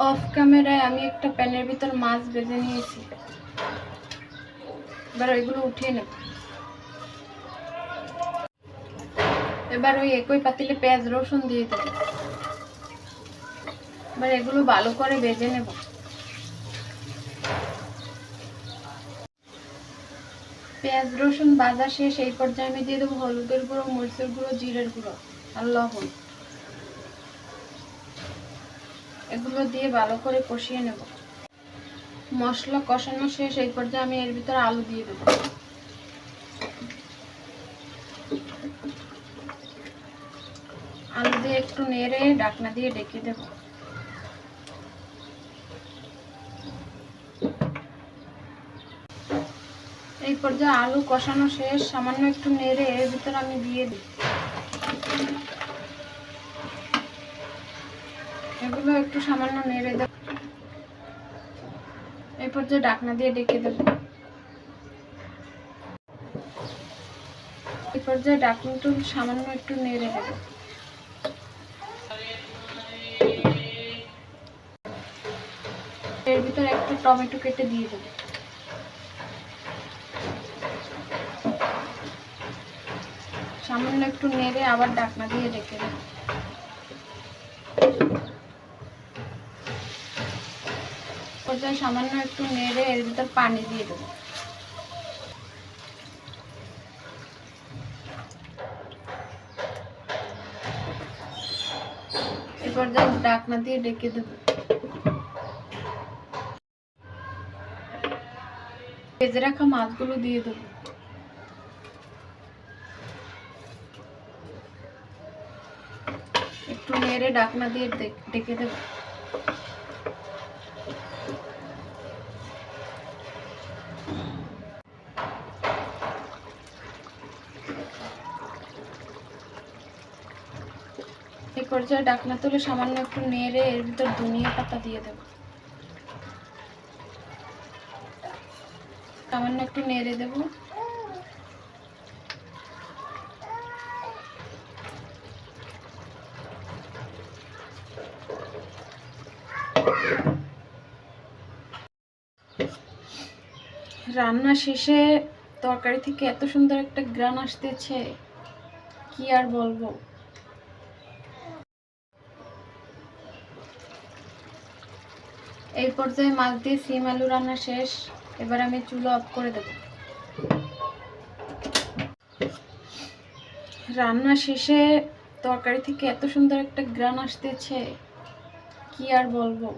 Of ক্যামেরায় আমি একটা প্যানের ভিতর মাছ ভেজে নিয়েছি, এবার ওইগুলো উঠিয়ে নেব। এবার ওই একই পাতিলে পেঁয়াজ রসুন দিয়ে দেব। এবার এগুলো ভালো করে ভেজে নেব। পেঁয়াজ রসুন ভাজা শেষ, এই পর্যায়ে আমি দিয়ে দেবো হলুদের গুঁড়ো, মরিচের গুঁড়ো, জিরের গুঁড়ো আর লবণ। এগুলো দিয়ে ভালো করে কষিয়ে নেব। মশলা কষানো শেষ, এই পর্যায়ে আমি এর ভিতরে আলু দিয়ে দেব। আলু দিয়ে একটু নেড়ে ঢাকনা দিয়ে ঢেকে দেব। এই পর্যায়ে আলু কষানো শেষ, সামান্য একটু নেড়ে এর ভিতরে আমি দিয়ে দিই। এগুলো একটু সামান্য নেড়ে দেব। এই পর্যায়ে ঢাকনা দিয়ে ঢেকে দেব। এই পর্যায়ে ঢাকনাটা সামান্য একটু নেড়ে দেব। এর ভিতরে একটা টমেটো কেটে দিয়ে দেব। সামান্য একটু নেড়ে আবার ঢাকনা দিয়ে ঢেকে দেব। পর্যায়ে সামান্য একটু নেড়ে এর ভিতর পানি দিয়ে দেব। এই পর্যায়ে ঢাকনা দিয়ে ঢেকে দেব। ভেজে রাখা মাছগুলো দিয়ে দেব। একটু নেড়ে ঢাকনা দিয়ে ঢেকে দেব। এই পর্যায়ে ঢাকনা তুলে সামান্য একটু নেড়ে এর ভিতর ধনিয়া পাতা দিয়ে দেব। সামান্য একটু নেড়ে দেব। রান্না শেষে তরকারি থেকে এত সুন্দর একটা ঘ্রাণ আসতেছে, কি আর বলবো। এই পর্যায়ে মাছ দিয়ে সিম আলু রান্না শেষ, এবার আমি চুলা অফ করে দেব। রান্না শেষে তরকারি থেকে এত সুন্দর একটা ঘ্রাণ আসতেছে, কি আর বলবো।